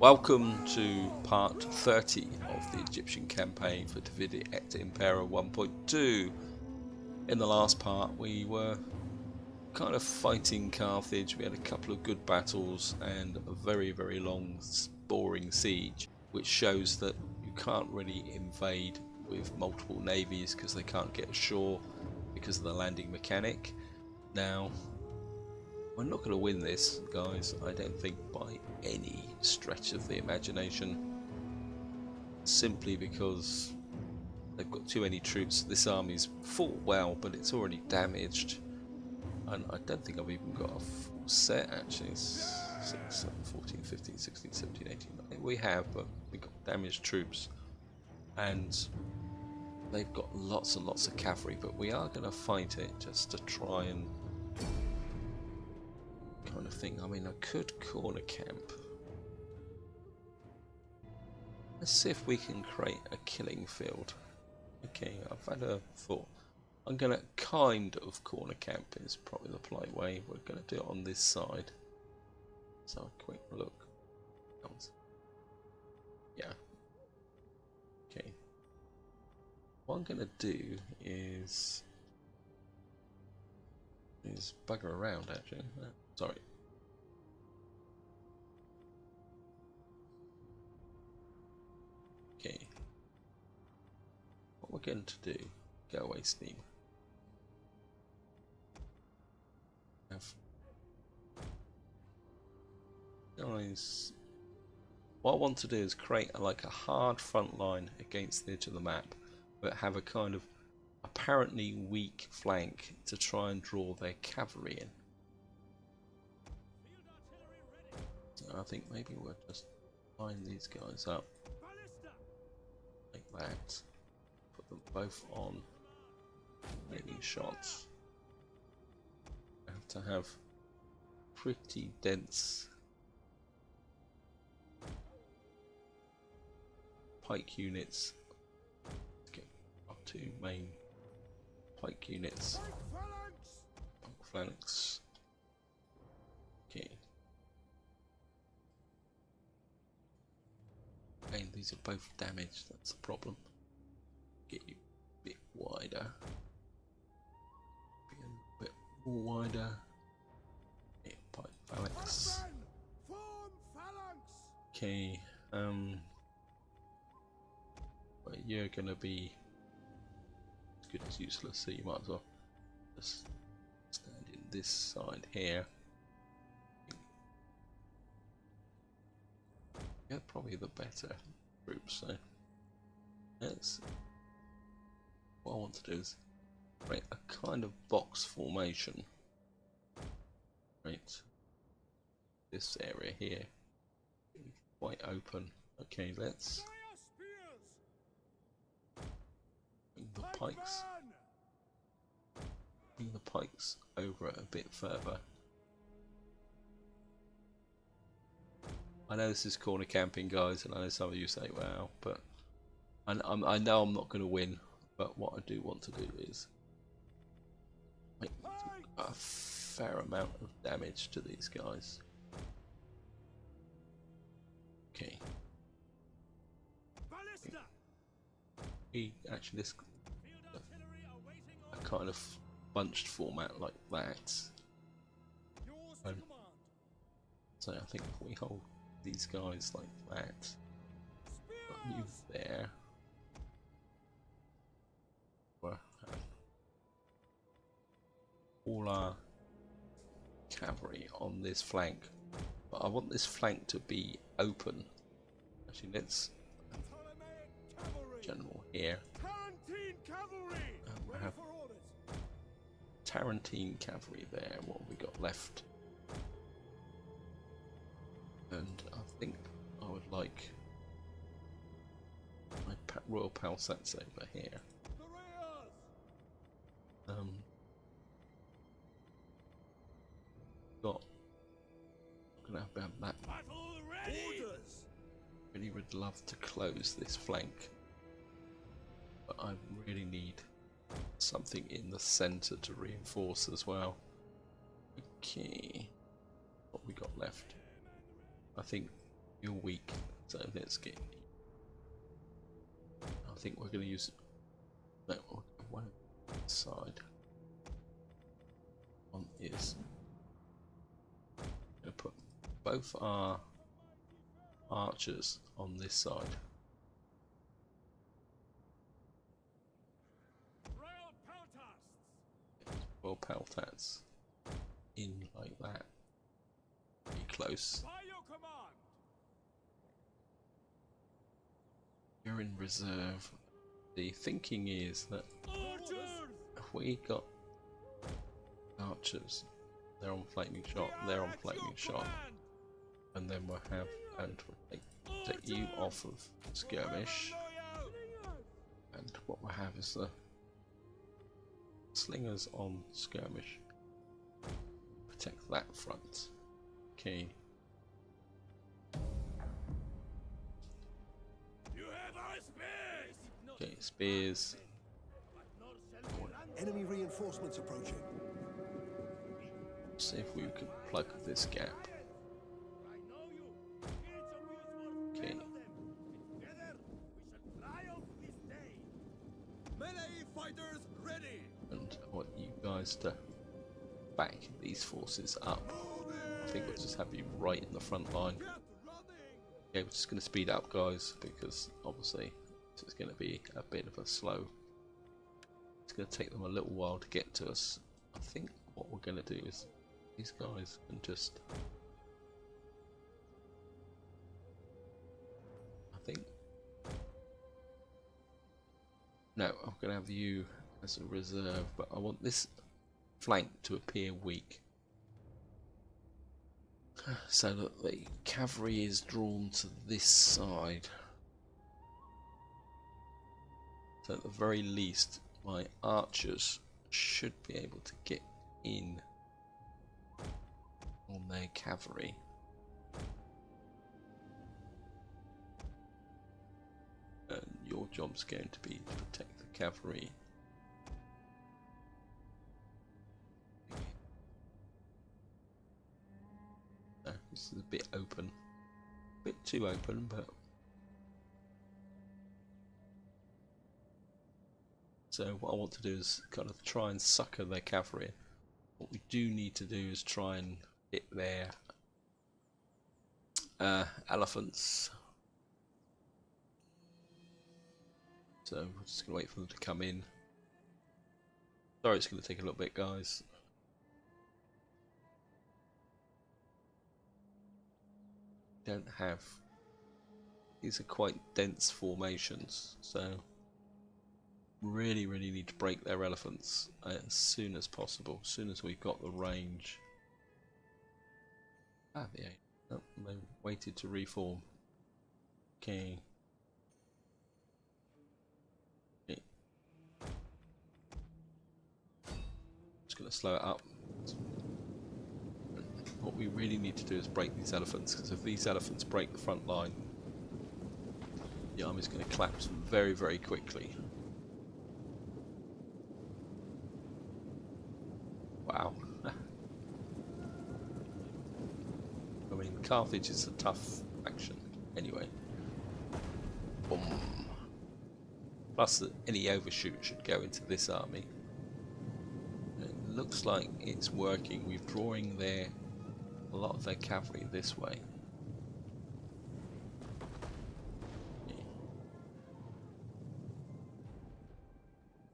Welcome to part 30 of the Egyptian campaign for Et Impera 1.2. In the last part we were kind of fighting Carthage. We had a couple of good battles and a very long boring siege, which shows that you can't really invade with multiple navies because they can't get ashore because of the landing mechanic. Now, we're not going to win this, guys, I don't think, by any stretch of the imagination, simply because they've got too many troops. This army's fought well, but it's already damaged, and I don't think I've even got a full set actually. 6, 7, 14, 15, 16, 17, 18. I think we have, but we've got damaged troops, and they've got lots and lots of cavalry, but we are going to fight it just to try and kind of thing. I mean, I could corner camp. Let's see if we can create a killing field. Okay, I've had a thought. I'm gonna kind of corner camp is probably the polite way. We're gonna do it on this side. So a quick look. Yeah. Okay. What I'm gonna do is bugger around actually. Sorry. Okay. What we're going to do, go away Steam. Guys, what I want to do is create like a hard front line against the edge of the map, but have a kind of apparently weak flank to try and draw their cavalry in. So I think maybe we'll just line these guys up like that, put them both on aiming shots. I have to have pretty dense pike units. Let's get our two main pike units. Phalanx. Okay. And these are both damaged, that's the problem. Get you a bit wider. Be a bit more wider. Yeah, pike phalanx. Okay, but you're gonna be as good as useless, so you might as well just stand in this side here. Yeah, probably the better group, so let's, what I want to do is create a kind of box formation. Right, this area here, quite open. Okay, let's bring the pikes over it a bit further. I know this is corner camping, guys, and I know some of you say, wow, but I know I'm not going to win, but what I do want to do is make a fair amount of damage to these guys. Okay. Actually, this a kind of bunched format like that. So I think we hold these guys like that. Put you there. We'll have all our cavalry on this flank, but I want this flank to be open. Actually, let's general here. We'll have Tarentine cavalry there. What have we got left? And I think I would like my Royal Palsats over here. I'm gonna have about that. Really would love to close this flank, but I really need something in the centre to reinforce as well. Okay, what we got left? I think You're weak, so let's get. I think we're going to use no one side. One is going to put both our archers on this side. Well, peltats in like that. Be close. You're in reserve. The thinking is that if we got archers, they're on flaming shot, they're on flaming shot, and then we'll have and we'll take you off of skirmish, and what we'll have is the slingers on skirmish. Protect that front. Okay. Okay, spears. Enemy reinforcements approaching. See if we can plug this gap. Okay. And I want you guys to back these forces up. I think we'll just have you right in the front line. Okay, we're just going to speed up, guys, because obviously this is going to be a bit of a slow. It's going to take them a little while to get to us. I think what we're going to do is these guys can just. I think. No, I'm going to have you as a reserve, but I want this flank to appear weak. So that the cavalry is drawn to this side. So at the very least, my archers should be able to get in on their cavalry. And your job's going to be to protect the cavalry. This is a bit open, a bit too open, but so what I want to do is kind of try and sucker their cavalry. What we do need to do is try and hit their elephants. So we're just gonna wait for them to come in. Sorry, it's gonna take a little bit, guys. Don't have, these are quite dense formations, so really need to break their elephants as soon as possible, as soon as we've got the range. Ah, yeah, oh, they waited to reform. Okay. Just gonna slow it up. What we really need to do is break these elephants, because if these elephants break the front line, the army's going to collapse very quickly. Wow. I mean, Carthage is a tough action anyway. Boom. Plus, any overshoot should go into this army. It looks like it's working. We're drawing a lot of their cavalry this way.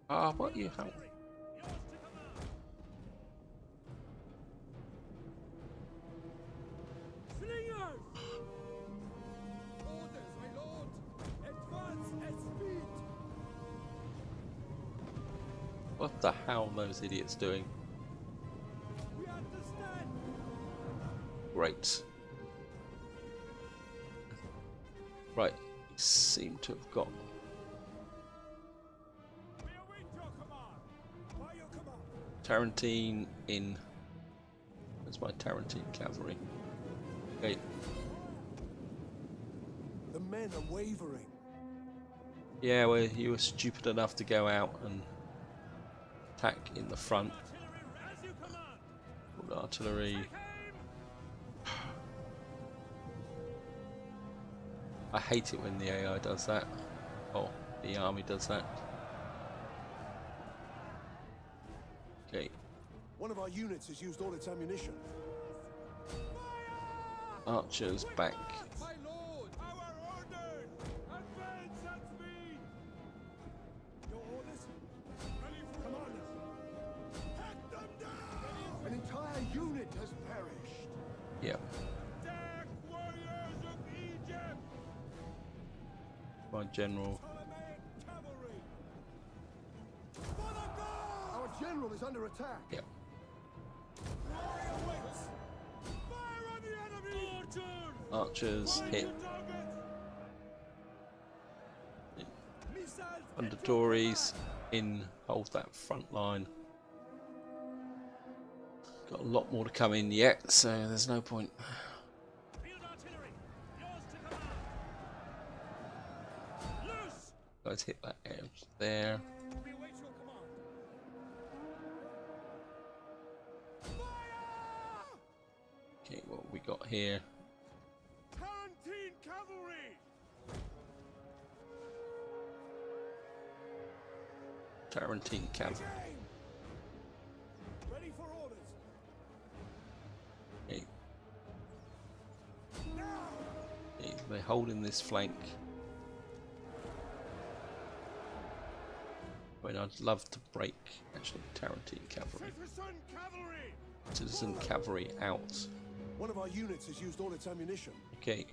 Ah, what you have? What the hell are those idiots doing? Great. Right, we seem to have got. Tarantine in. That's my Tarantine cavalry. Okay. The men are wavering. Yeah, well, you were stupid enough to go out and attack in the front. Artillery. I hate it when the AI does that. Oh, the army does that. Okay. One of our units has used all its ammunition. Archers back. My lord! Our orders! Advance at speed! Your orders? Ready for Commander, Hack them down! an entire unit has perished. Yep. Attack, warriors of Egypt! My general. Ptolemaic cavalry! For the goal! Our general is under attack. Yep. Glory awaits! Fire on the enemy! Archers Find hit. the target! Missiles Under Tories in, hold that front line. Got a lot more to come in yet, so there's no point. Field artillery! Yours to command! Loose! Guys, hit that edge there. We await your command. Fire! Okay, what we got here? Canteen cavalry! Tarantine cavalry. Aim! Ready for orders. Okay, Now! okay, they're holding this flank. I mean, I'd love to break actually Tarantine cavalry. Citizen cavalry! Citizen cavalry out. One of our units has used all its ammunition. Okay.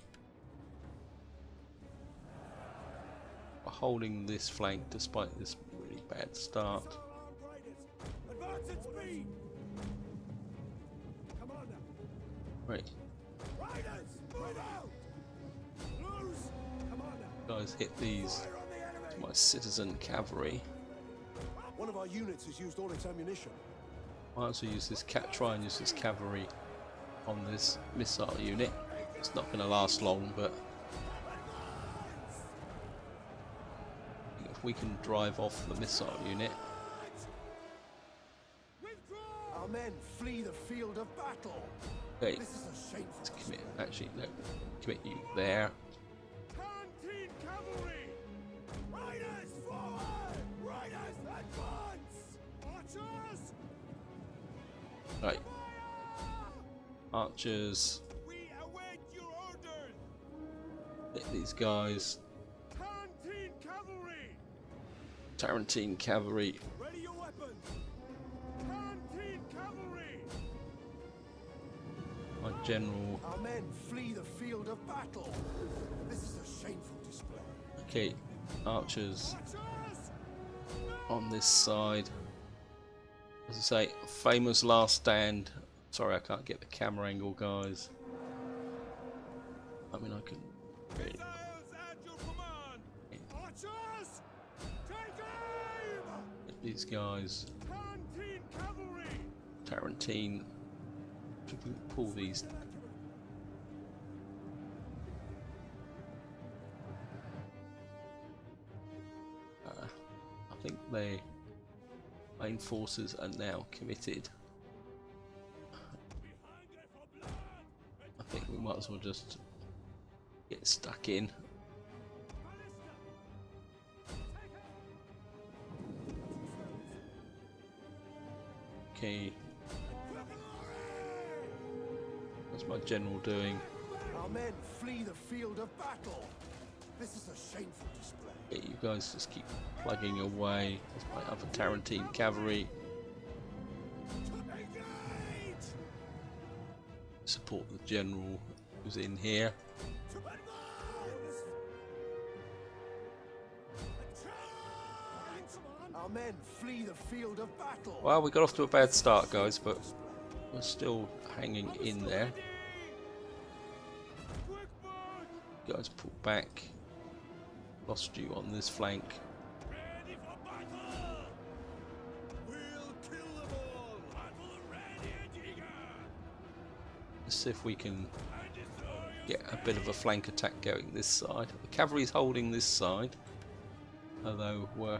We're holding this flank despite this really bad start. Our armed raiders. Advance at speed. Commander, Right, riders, move out. Loose. Commander, guys, hit these. fire on the enemy. My citizen cavalry. One of our units has used all its ammunition. Might as well use this try and use this cavalry on this missile unit. It's not going to last long, but if we can drive off the missile unit. Withdraw! Our men flee the field of battle. Okay, This is a shameful let's display. commit. Actually, no, commit you there. Canteen cavalry! Riders forward! Riders advance! Archers! Right, Fire! archers. We await your orders! Hit these guys. Canteen cavalry! Tarantine cavalry. Ready your weapons! Canteen cavalry! My general. Our men flee the field of battle. This is a shameful display. Okay, archers Archers! on this side. As I say, famous last stand. Sorry, I can't get the camera angle, guys. I mean, I can. Missiles at your command! Archers! Take aim! Hit these guys. Canteen cavalry! Tarantine. If we can pull these. I think their main forces are now committed. I think we might as well just get stuck in. Okay, what's my general doing? Our men flee the field of battle. This is a shameful display. Yeah, you guys just keep plugging away. There's my other Tarantine cavalry. Engage! Support the general who's in here. To advance! Our men flee the field of battle. Well, we got off to a bad start, guys, but we're still hanging in there. Quick march! You guys pull back. Lost you on this flank. Ready for battle! We'll kill them all! Battle ready and eager! Let's see if we can And destroy get a bit of a flank attack going this side. The cavalry's holding this side, although we're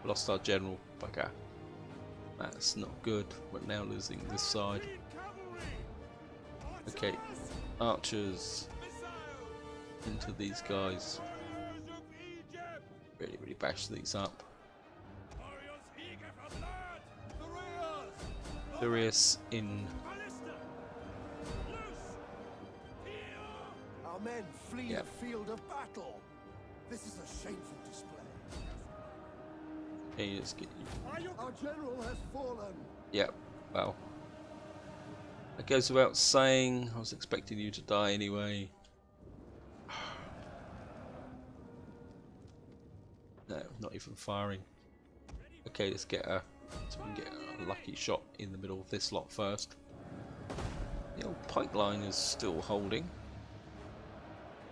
lost our general. Bugger. That's not good. We're now losing this side. cavalry! Okay, archers. Missiles! into these guys. Warriors of Egypt! Really bash these up. Warriors eager for blood! The Warriors! Furious in Ballista! Loose! Here! Our men flee Yep. the field of battle. This is a shameful display. okay, let's get you. Our general has fallen. Yep, well. It goes without saying, I was expecting you to die anyway. No, not even firing. Okay, let's get so we can get a lucky shot in the middle of this lot first. The old pipeline is still holding.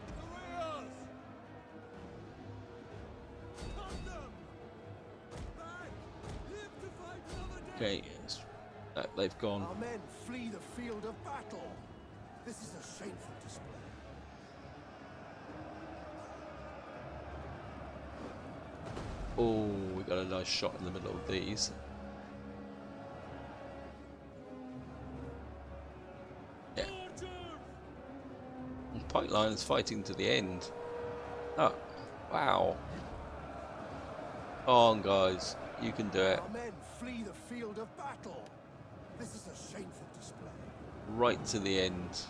The Warriors! Cut them! Back! Live to fight another day! Okay, they've gone. Our men flee the field of battle. This is a shameful display. Oh, we got a nice shot in the middle of these. Yeah. Archers! And pipeline is fighting to the end. Oh, wow. Come on, guys. You can do it. Our men flee the field of battle. This is a shameful display. Right to the end.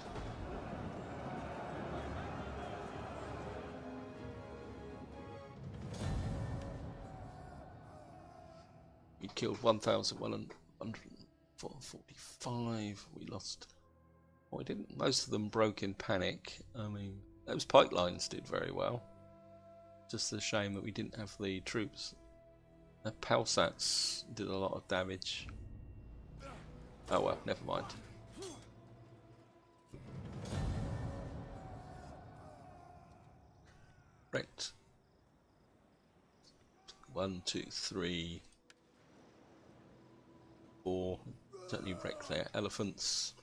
We killed 1,145. We lost. Well, we didn't. Most of them broke in panic. I mean, those pipelines did very well. Just a shame that we didn't have the troops. The Palsats did a lot of damage. Oh well, never mind. Right. 1, 2, 3, 4. Certainly wreck their elephants.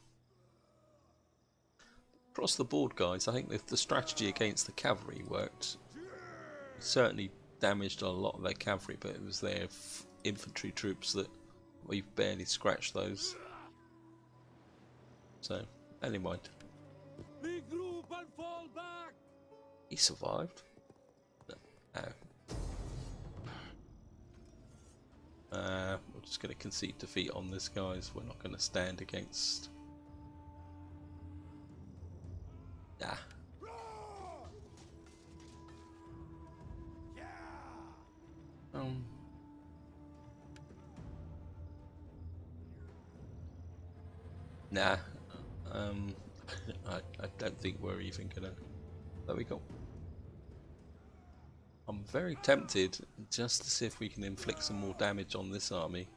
Across the board, guys, I think the strategy against the cavalry worked. It certainly damaged a lot of their cavalry, but it was their infantry troops that we've barely scratched those. So, never mind. Regroup and fall back! He survived. No. We're just going to concede defeat on this, guys. We're not going to stand against. Nah. Um. Nah. I don't think we're even gonna. There we go. I'm very tempted just to see if we can inflict some more damage on this army.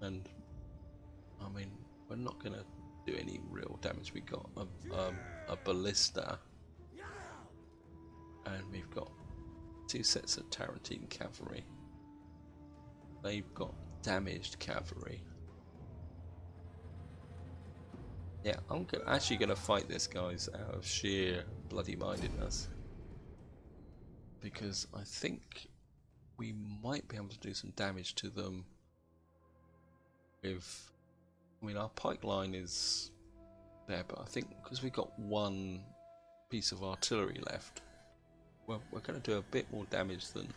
And I mean, we're not gonna do any real damage. We got a ballista, and we've got 2 sets of Tarantine cavalry. They've got damaged cavalry. Yeah, I'm actually gonna fight this, guys, out of sheer bloody mindedness, because I think we might be able to do some damage to them with. I mean, our pike line is there, but I think because we've got 1 piece of artillery left, well, we're going to do a bit more damage than,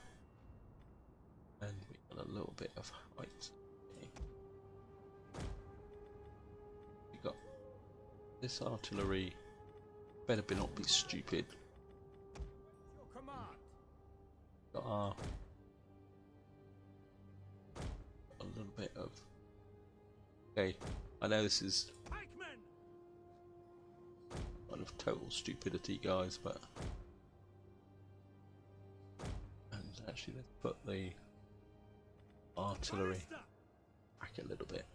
and we've got a little bit of height. Okay. We got this artillery. Better not be stupid. Your command! Got our a little bit of. Okay, I know this is Pikemen! kind of total stupidity, guys, but. And actually, let's put the artillery Ballista! back a little bit.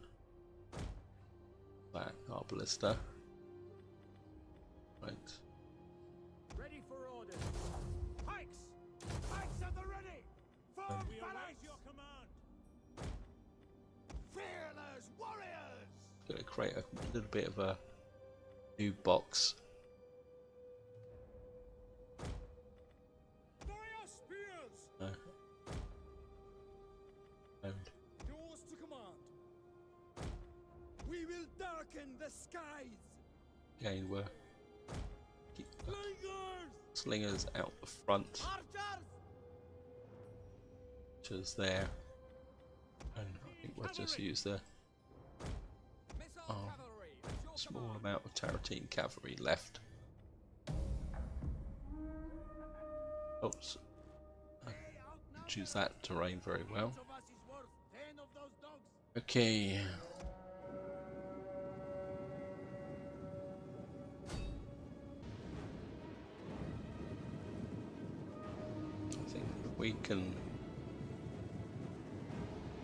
Back our ballista. Right. Ready for orders! Pikes! Pikes at the ready! Form We phalanx! Your command! Fearless warriors! Gonna create a little bit of a new box. Warrior spears! And Yours to command! We will darken the skies! again, we're Fly Slingers out the front. Archers! Just there. And I think we'll just use the Missile cavalry! At your small command. amount of Tarantine cavalry left. Oops. I didn't choose that terrain very well. Each of us is worth 10 of those dogs. Okay. I think if we can.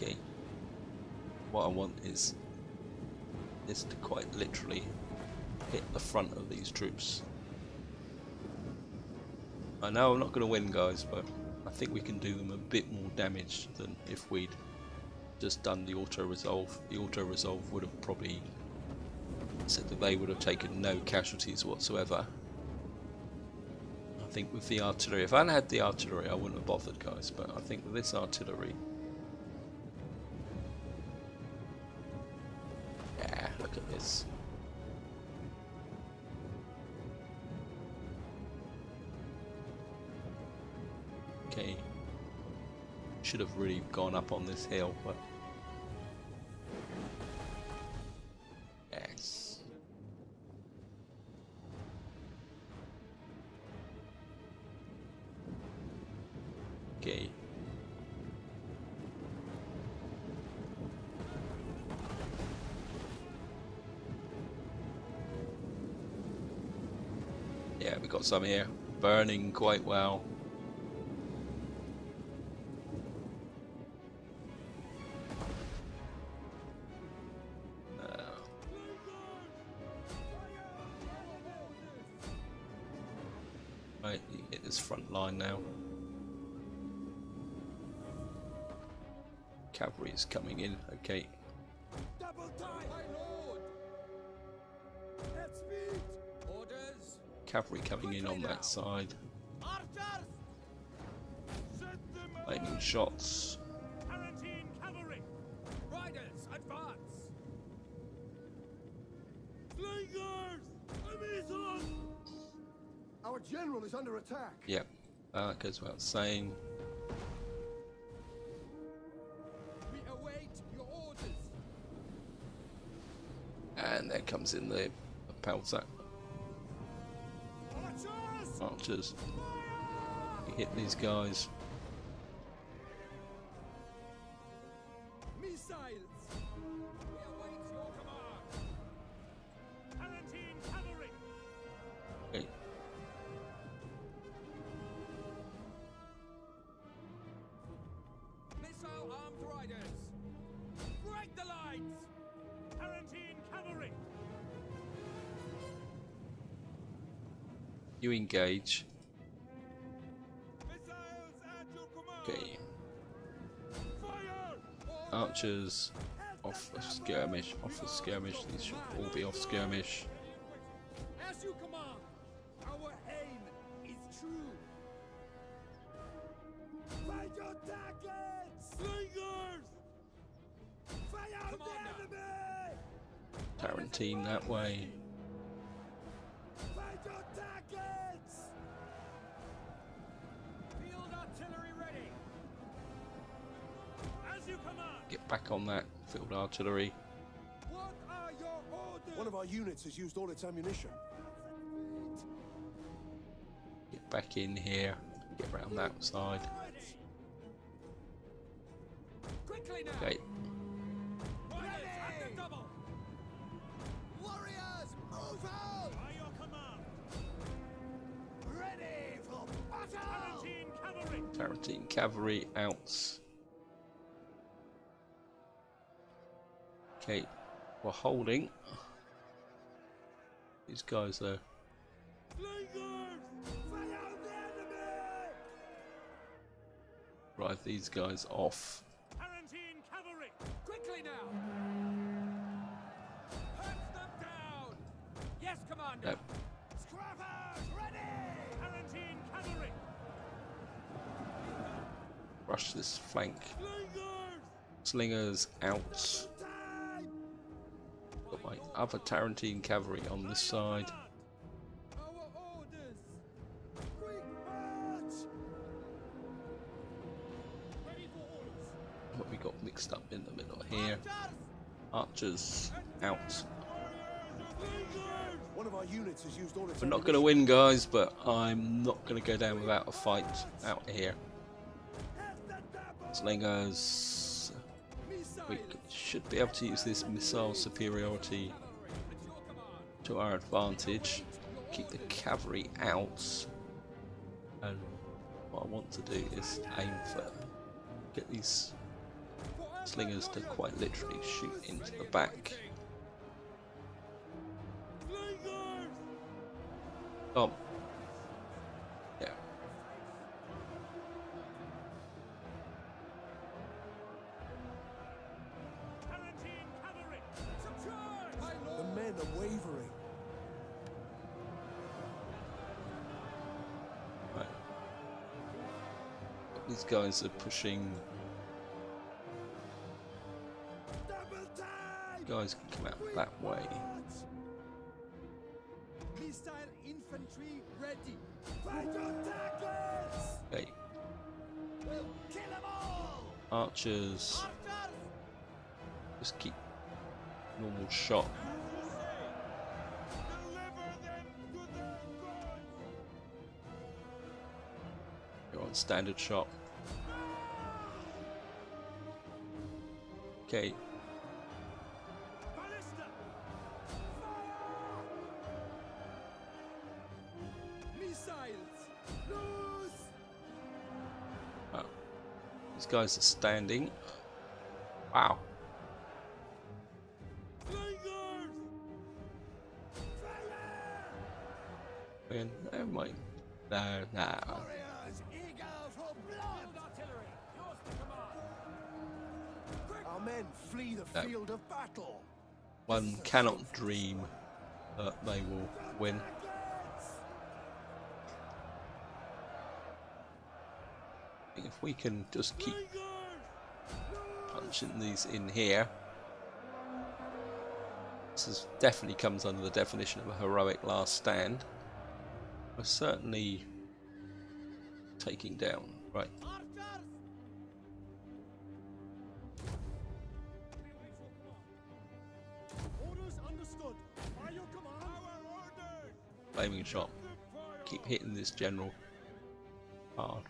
Okay. What I want is to quite literally hit the front of these troops. I know I'm not going to win, guys, but I think we can do them a bit more damage than if we'd just done the auto-resolve. The auto-resolve would have probably said that they would have taken no casualties whatsoever. I think with the artillery, if I hadn't had the artillery I wouldn't have bothered, guys, but I think with this artillery... Yeah, look at this. Okay, should have really gone up on this hill, but yes. Okay. Yeah, we got some here, burning quite well. Right, you hit this front line now. Cavalry is coming in, okay. Double time, my lord! At speed! Orders! Cavalry coming in on that side, Archers! Set them up! aiming shots. Tarantine cavalry! Riders, advance! Slingers! Amazon! Our general is under attack. Yep, that goes without saying. We await your orders! And there comes in the Pelzer Archers! archers. Fire! You hit these guys. Missiles! We await your command! Tarantine cavalry! Okay. Missile armed riders! Break the lines! Tarantine cavalry! You engage. Missiles at your command! Okay. Fire! Archers off the skirmish. Off the skirmish. These should all be off skirmish. As you command! Our aim is true! Find your targets! Slingers! Fire on the enemy! Tarantine that way. Find your targets! Field artillery ready! As you command! Get back on that field artillery. What are your orders? One of our units has used all its ammunition. Get back in here. Get around that side. Quickly now! Okay. Riders at the double! Warriors, move out! By your command! Ready for battle! Tarantine cavalry! Tarantine cavalry out. Okay, we're holding. These guys are Slingers! Fire on the enemy! drive these guys off. Tarantine cavalry! Quickly now! Hunt them down! Yes, Commander! Nope. Scrappers, ready! Tarantine cavalry! Rush this flank. Slingers! Slingers out. Time! Got my other Tarantine cavalry on this side. Our orders! We we got mixed up in the middle here. Archers out. One of our units has used all its We're not going to win, guys, but I'm not going to go down without a fight out here. Slingers. We should be able to use this missile superiority to our advantage. Keep the cavalry out. And what I want to do is aim for get these slingers to quite literally shoot into the back. Oh, yeah. The men are wavering. Right. These guys are pushing. Guys can come out that way. Missile infantry ready. Fight your targets. Okay. We'll kill them all. Archers. Just keep normal shot. You're on standard shot. Okay. Oh. These guys are standing. Wow. Man, never mind. No, no. Our men flee the field of battle. One cannot dream that they will win. If we can just keep punching these in here, definitely comes under the definition of a heroic last stand. We're certainly taking down. Right. Orders understood. By your command. Our orders. Flaming shot. Keep hitting this general hard.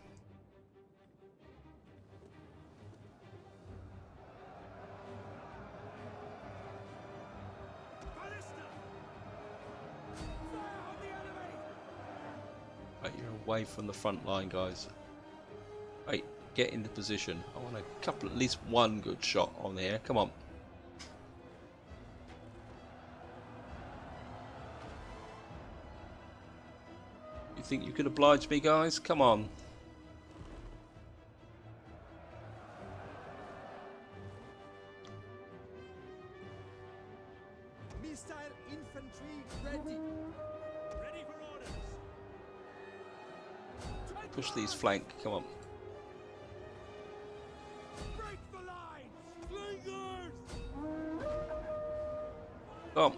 Right, you're away from the front line, guys. Right, get into position. I want a couple, at least one good shot on here. Come on. You think you could oblige me, guys? Come on. Missile infantry ready. Ready for orders. Push these flank. Come on. Break the line. Slingers. Come on.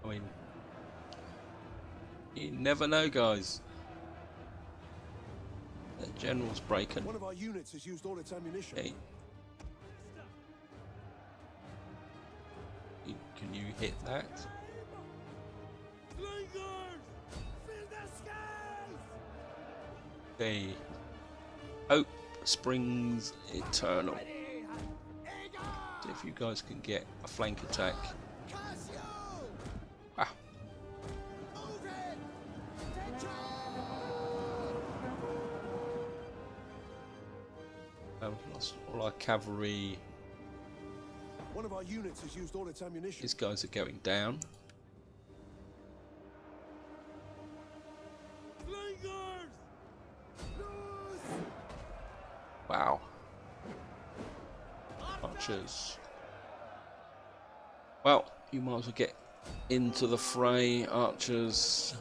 I mean, you never know, guys. The general's breaking. One of our units has used all its ammunition. Okay. Can you hit that? Slingers. Fill the skies. Okay. Hope springs eternal. So if you guys can get a flank attack. Ah. We've lost all our cavalry. One of our units has used all its ammunition. These guys are going down. Wow. Archers. Well, you might as well get into the fray, archers.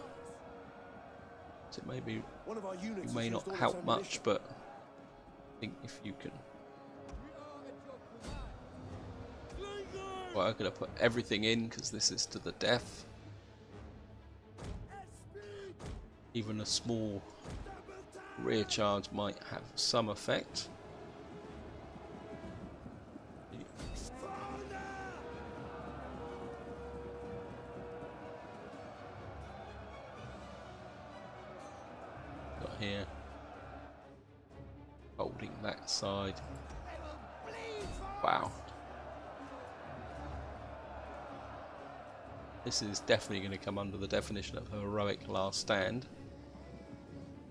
So maybe One of our units you has may used not all its help much, ammunition. but I think if you can. Well, I'm going to put everything in because this is to the death. Even a small Rear charge might have some effect. Got here. Holding that side. Wow. This is definitely going to come under the definition of heroic last stand.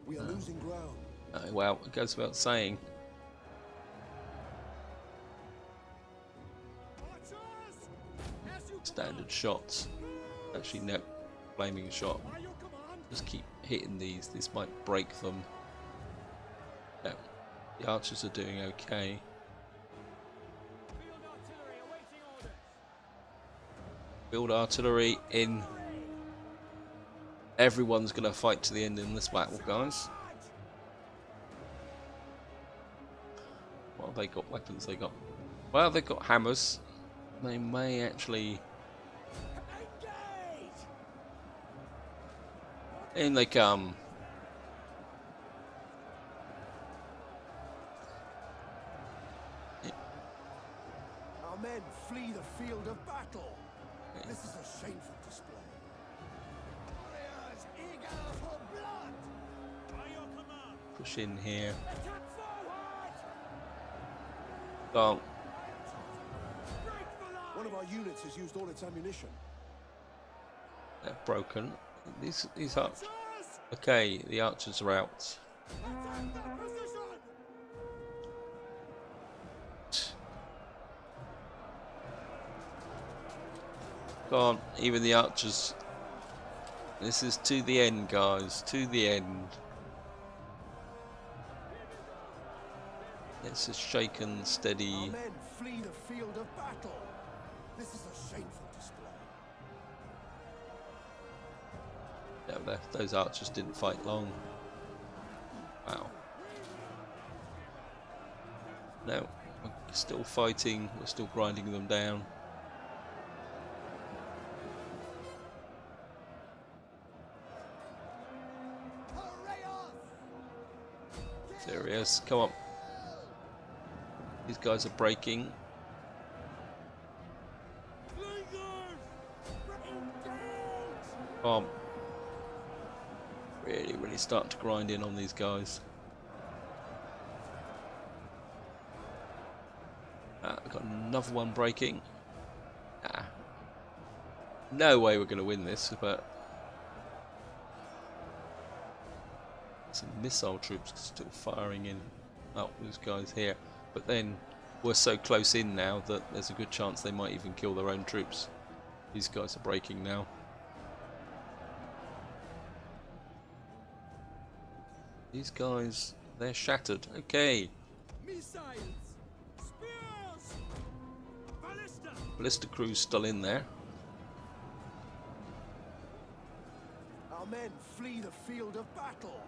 We are losing ground. Well, it goes without saying. Standard shots. Actually, no. Flaming shot. Just keep hitting these. This might break them. No. The archers are doing okay. Field artillery in. Everyone's going to fight to the end in this battle, guys. What have they got? Weapons they got? Well, they've got hammers. They may actually. In they come. Our men flee the field of battle. This is a shameful display. Warriors eager for blood. By your command. Push in here. Attack forward. Go. Break the line. One of our units has used all its ammunition. They're broken. These are. Archers! Okay, the archers are out. Attack that position. Go on, even the archers. This is to the end, guys. To the end. It's a shaken, Our steady. men flee the field of battle. This is a shameful display. Yeah, those archers didn't fight long. Wow. No, we're still fighting. We're still grinding them down. Serious. Come on. These guys are breaking. Come on. Really starting to grind in on these guys. We've got another one breaking. No way we're going to win this, but some missile troops still firing in. Oh, those guys here. But then we're so close in now that there's a good chance they might even kill their own troops. These guys are breaking now. These guys, they're shattered. Okay. Missiles. Spears. Ballista. Ballista crew's still in there. Our men flee the field of battle.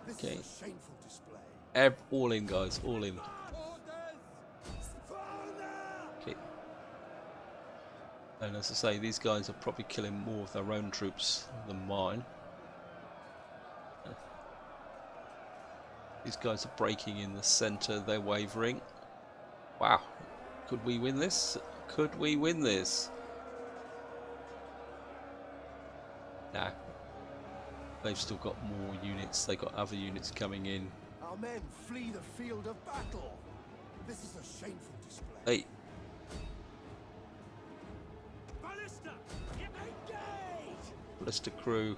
This Okay. is a shameful display. All in, guys. All in. Okay. And as I say, these guys are probably killing more of their own troops than mine. These guys are breaking in the center. They're wavering. Wow. Could we win this? Could we win this? Nah. They've still got more units. They've got other units coming in. Our men flee the field of battle. This is a shameful display. Hey. Ballista. Engage. Ballista crew.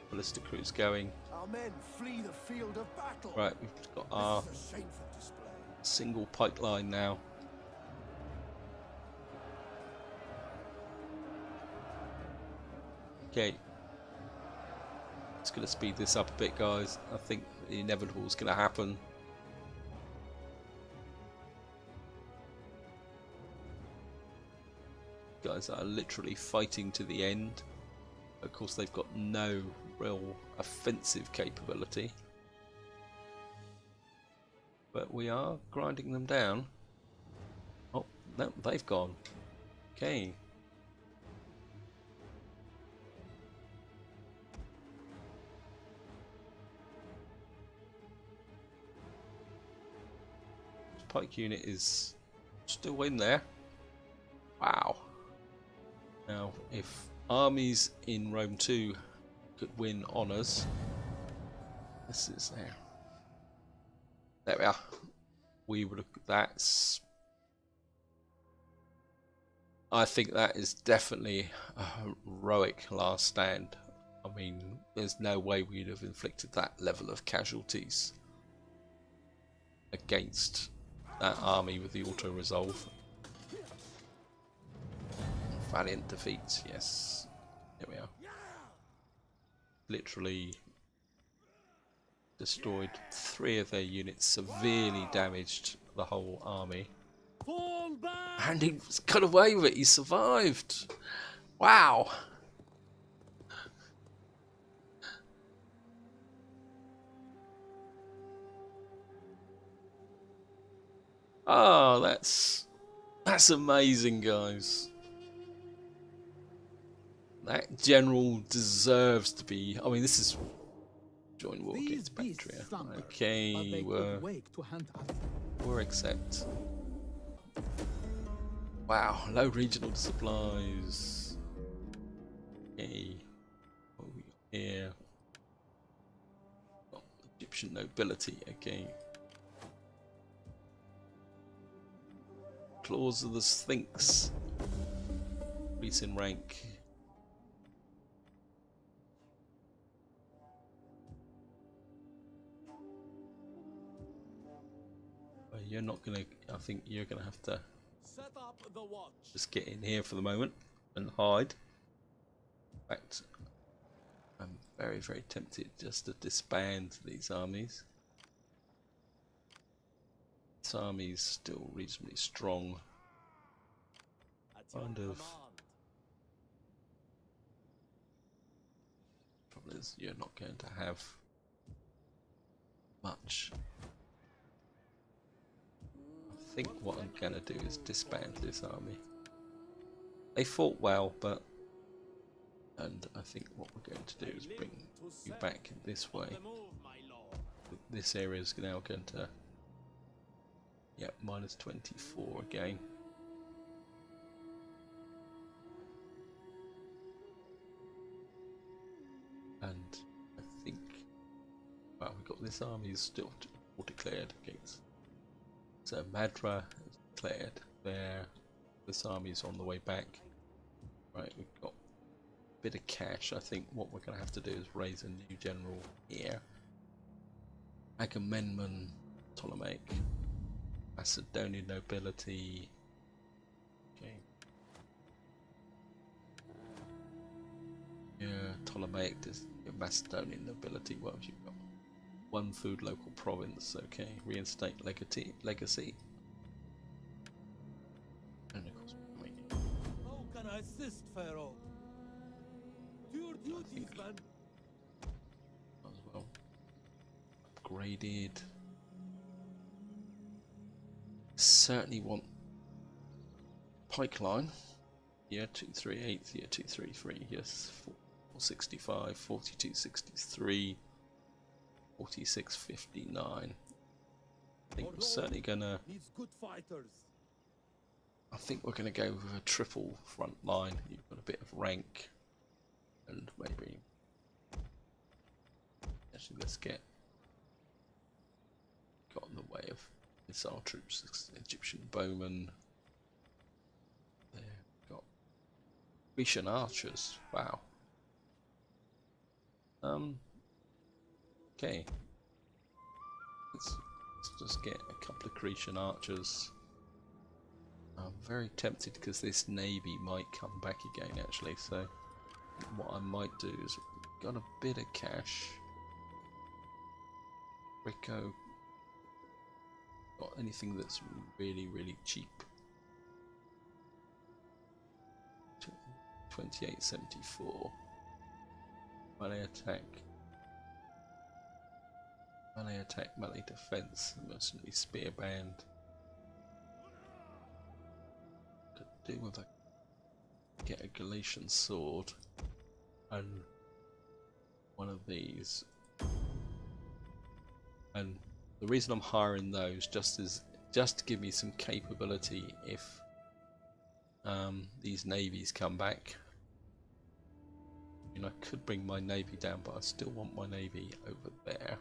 Ballista crew's going. Our men flee the field of battle. Right, we've got our This is a shameful display. single pipeline now. Okay. It's going to speed this up a bit, guys. I think the inevitable is going to happen. Guys are literally fighting to the end. Of course, they've got no real offensive capability. But we are grinding them down. Oh, no, they've gone. Okay. Pike unit is still in there. Wow. Now, if armies in Rome 2 could win honours, this is there. There we are. We would look at that. I think that is definitely a heroic last stand. I mean, there's no way we'd have inflicted that level of casualties against that army with the auto resolve. Valiant defeat, yes. Here we are. Literally destroyed 3 of their units, severely damaged the whole army. Fall back! And he got away with it, he survived! Wow! Oh, that's amazing, guys. That general deserves to be. I mean, this is join war against Bactria. Okay, we're accept. Wow, low regional supplies. Okay, what we got here? Oh, Egyptian nobility. Okay. Claws of the Sphinx. Increase in rank. Well, you're not gonna. I think you're gonna have to Set up the watch. just get in here for the moment and hide. In fact, I'm very, very tempted just to disband these armies. This army's still reasonably strong. At your Kind of. command. Problem is, you're not going to have much. I think what I'm going to do is disband this army. They fought well, but... And I think what we're going to do is bring you back this way. The move, my lord. This area is now going to... Yep, minus 24 again. And I think... Well, we've got this army is still declared against. So Madra is declared there. This army is on the way back. Right, we've got a bit of cash. I think what we're going to have to do is raise a new general here. Agamemnon, Ptolemaic, Macedonian nobility. Okay. Yeah, Ptolemaic is Macedonian nobility. What have you got? 1 food local province. Okay, reinstate legacy. And of course, How can I assist, Pharaoh? To your duties, man. as well. Upgraded. Certainly want pike line. Yeah, 238. Yeah, 233. Yes, 465, 4263, 4659. I think we're certainly gonna. Needs good fighters. I think we're gonna go with a triple front line. You've got a bit of rank, and maybe. Actually, let's get. Got in the way of missile troops. Egyptian bowmen. There, got Grecian archers. Wow. Okay. Let's just get a couple of Grecian archers. I'm very tempted because this navy might come back again actually, so what I might do is got a bit of cash. Rico, got anything that's really, really cheap? 2874. Melee attack. Melee attack, melee defense, mercenary spear band. Could do with a get a Galatian sword and one of these. And the reason I'm hiring those just to give me some capability if these navies come back. I could bring my navy down, but I still want my navy over there.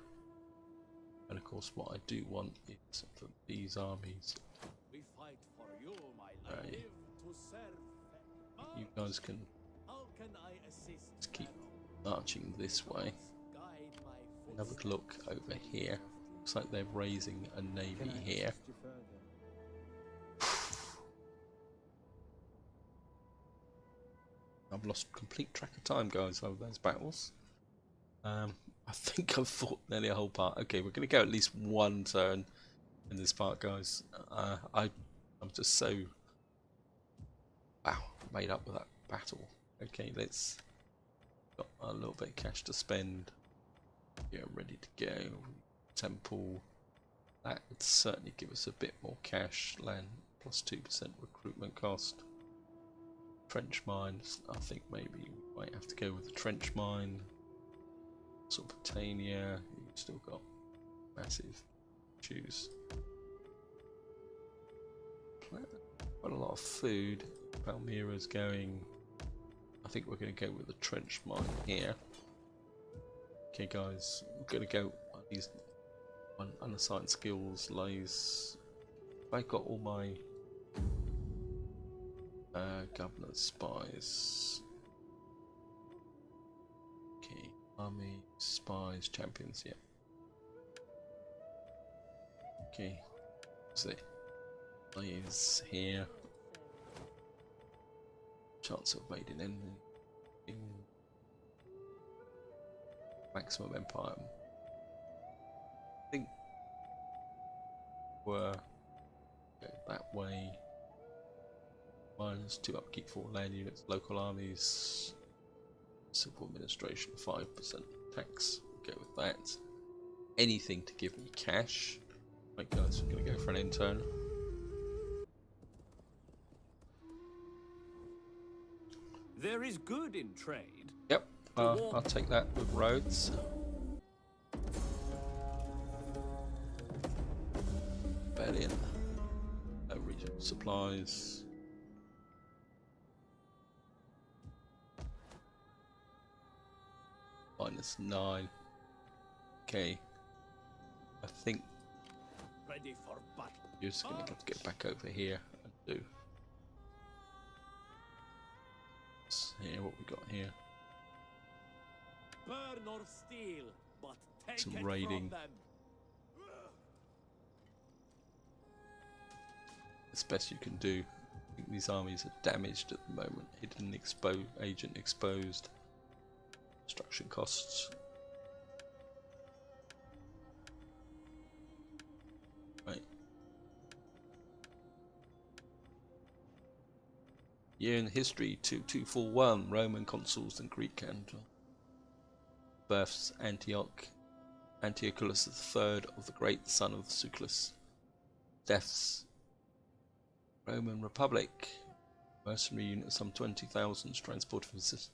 And of course, what I do want is for these armies. We fight for you, my lord. Live to serve. You guys can How can I assist? just keep marching this way. Guide my Have a look over here. Looks like they're raising a navy here. I've lost complete track of time, guys, over those battles. I think I've fought nearly a whole part. Okay, we're going to go at least one turn in this part, guys. I'm just so made up with that battle. Okay, let's got a little bit of cash to spend. Yeah, ready to go. Temple. That would certainly give us a bit more cash. Land plus 2% recruitment cost. Trench mines. I think maybe we might have to go with the trench mine. Mesopotamia. You've still got massive issues. Quite a lot of food. Palmyra's going. I think we're going to go with the trench mine here. Okay, guys, we're going to go on these unassigned skills. Lays. I got all my governors, spies. Okay, army, spies, champions. Yeah. Okay, so lays here. Chance of maiden enemy. Maximum empire. I think we're go that way. -2 upkeep for land units, local armies, civil administration 5% tax. We'll go with that. Anything to give me cash. Right, guys, we're gonna go for an end turn. There is good in trade. Yep, I'll take that with roads. Rebellion. Regional supplies. -9. Okay. I think Ready for battle. you're just gonna have to get back over here and do. Here, what we got here? Burn or steal, but take Some it raiding. from them. It's best you can do. I think these armies are damaged at the moment. Hidden agent exposed. Destruction costs. Right. Year in history 2241. Roman consuls and Greek cantor. Births Antiochus III of the Great, son of Suclus. Deaths Roman Republic. Mercenary unit some 20,000 transported from Sicily.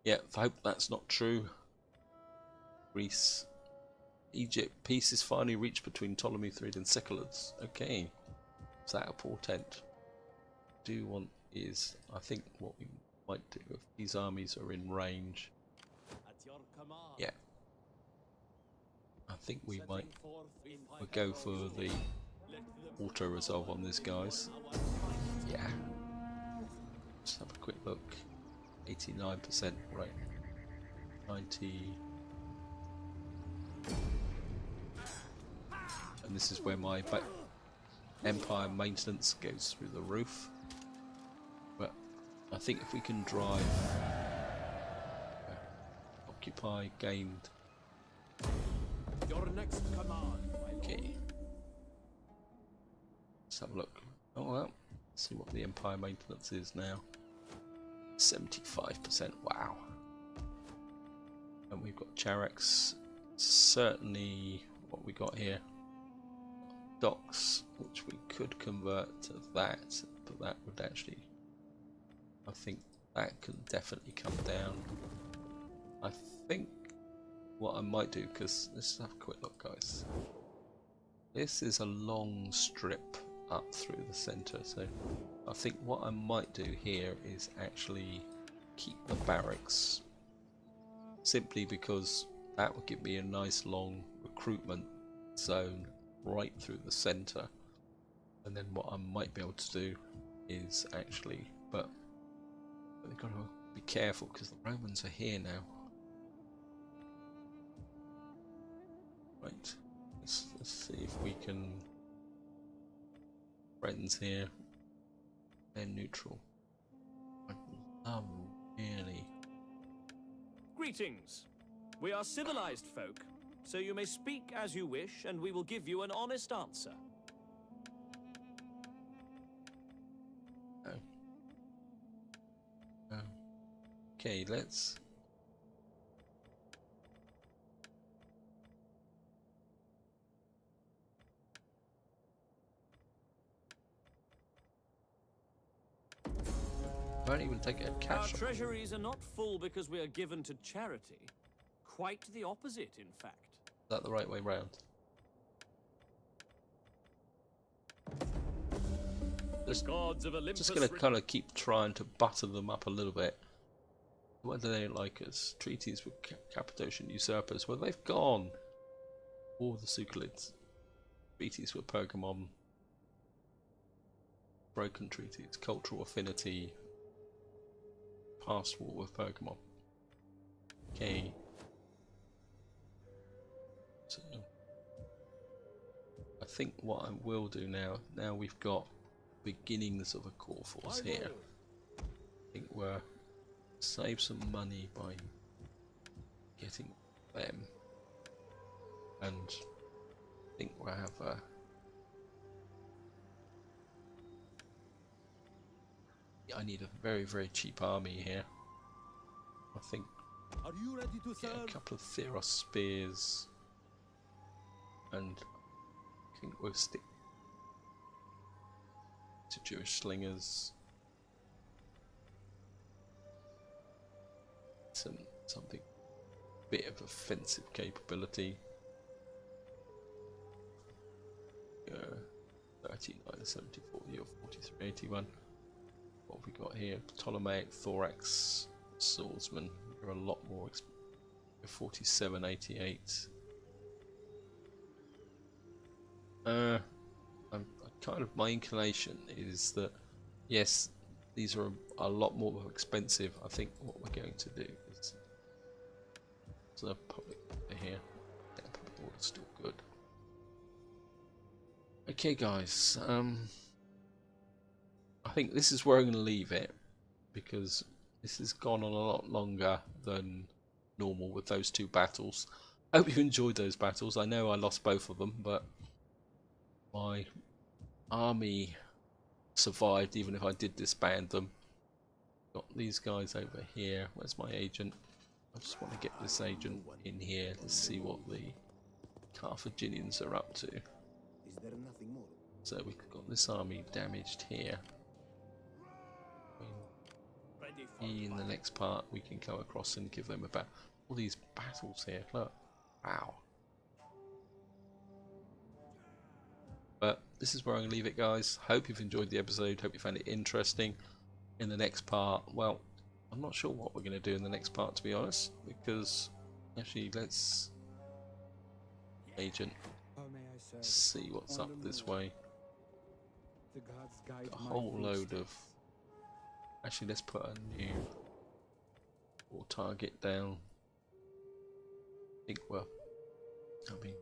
Yeah, I hope that's not true. Greece. Egypt. Peace is finally reached between Ptolemy III and Seculads. Okay. Is that a portent? Do want is, I think what we might do if these armies are in range. At your command. Yeah. I think we might we'll go for the auto resolve on these guys. Yeah. Just have a quick look. 89%, right? 90. And this is where my empire maintenance goes through the roof. But I think if we can drive occupy gained. Your next command, my lord. Okay. Let's have a look. Oh well. See what the empire maintenance is now. 75%. Wow. And we've got Charax. Certainly what we got here. Docks, which we could convert to that, but that would actually, I think, that can definitely come down. I think what I might do, because let's have a quick look, guys. This is a long strip up through the centre, so I think what I might do here is actually keep the barracks, simply because that would give me a nice long recruitment zone right through the centre. And then what I might be able to do is actually, but they've got to be careful because the Romans are here now. Right, let's see if we can. Friends here, they're neutral. Really. Greetings. We are civilized folk, so you may speak as you wish, and we will give you an honest answer. Oh. Oh. Okay, let's. Won't even take a Our cash. treasuries are not full because we are given to charity. Quite the opposite, in fact. Is that the right way round? Gods of Olympus. Just gonna kind of keep trying to butter them up a little bit. Whether they don't like us. Treaties with Cappadocian usurpers. Well, they've gone. All the Sucalids. Treaties with Pergamon. Broken treaties. Cultural affinity. Past war with Pergamon. Okay. So, I think what I will do now we've got beginnings of a core force here. I think we'll save some money by getting them, and I think we'll have a I need a very, very cheap army here. I think Are you ready to get a serve? couple of Theros spears, and I think we'll stick to Jewish slingers. Something bit of offensive capability. 39, 74, 43, 81. What have we got here? Ptolemaic Thorax Swordsman. You're a lot more. 47, 88. Kind of my inclination is that yes, these are a lot more expensive. I think what we're going to do is so public order here. Yeah, public order's still good. Okay, guys. I think this is where I'm going to leave it because this has gone on a lot longer than normal with those two battles. I hope you enjoyed those battles. I know I lost both of them, but my army survived even if I did disband them. Got these guys over here. Where's my agent? I just want to get this agent in here to see what the Carthaginians are up to. Is there nothing more? So we've got this army damaged here. In the next part we can go across and give them about all these battles here. Look, wow. But this is where I'm going to leave it, guys. Hope you've enjoyed the episode. Hope you found it interesting. In the next part, well, I'm not sure what we're going to do in the next part, to be honest, because actually let's agent see what's up this way. The gods guide A my whole load footsteps. of. Actually, let's put a new war target down. I think we're. I mean,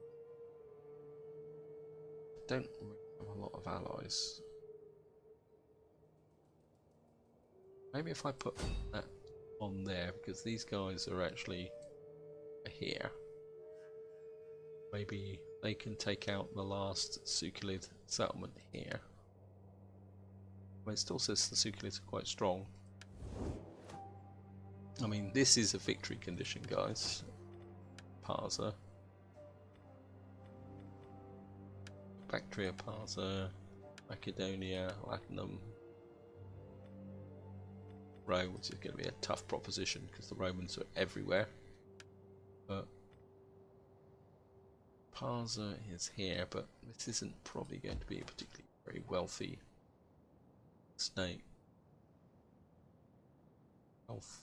don't really have a lot of allies. Maybe if I put that on there, because these guys are actually here. Maybe they can take out the last Sucalid settlement here. I mean, it still says the Sucalids are quite strong. I mean, this is a victory condition, guys. Parser. Bactria, Parser, Macedonia, Latinum. Rome, which is going to be a tough proposition because the Romans are everywhere. But Parsa is here, but this isn't probably going to be a particularly very wealthy state. Health.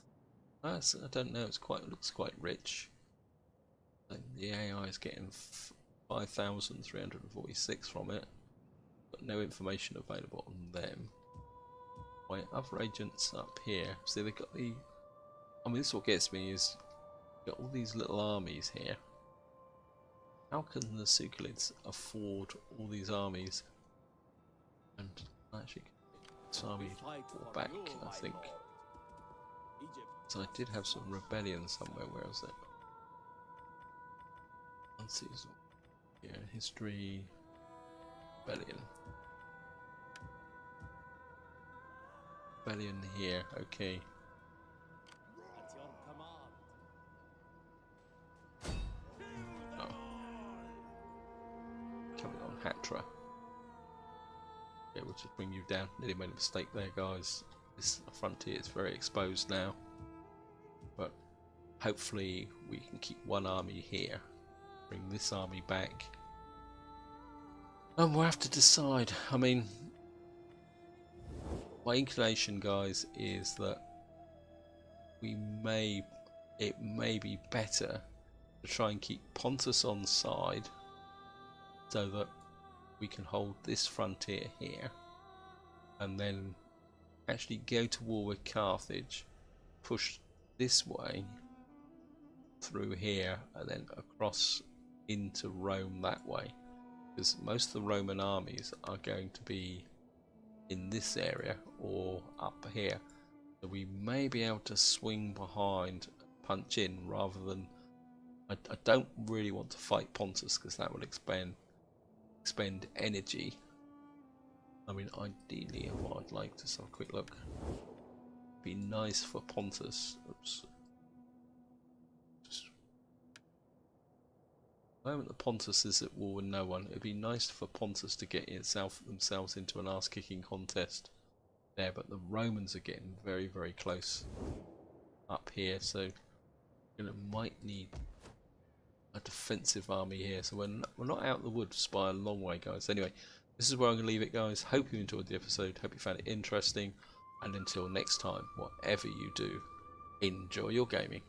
I don't know. It looks quite rich. And the AI is getting 5,346 from it, but no information available on them. My other agents up here, see they got the. I mean, this is what gets me is got all these little armies here. How can the Sukhalids afford all these armies and actually get this army back? I think. So I did have some rebellion somewhere. Where was it? Unseasonal. Yeah, history. Rebellion. Rebellion here. Okay. At your command. Oh. Coming on Hatra. Yeah, we'll just bring you down. Nearly made a mistake there, guys. This frontier is very exposed now. But hopefully we can keep one army here. Bring this army back. And we'll have to decide. I mean, my inclination, guys, is that it may be better to try and keep Pontus on side so that we can hold this frontier here and then actually go to war with Carthage, push this way through here and then across into Rome that way, because most of the Roman armies are going to be in this area or up here, so we may be able to swing behind, punch in, rather than I don't really want to fight Pontus because that will expend energy. I mean, ideally, what I'd like to have a quick look. Be nice for Pontus. Oops. Just the moment that Pontus is at war with no one, it'd be nice for Pontus to get themselves into an ass-kicking contest there. But the Romans are getting very, very close up here, so might need a defensive army here. So we're not out of the woods by a long way, guys. Anyway, this is where I'm going to leave it, guys. Hope you enjoyed the episode. Hope you found it interesting. And until next time, whatever you do, enjoy your gaming.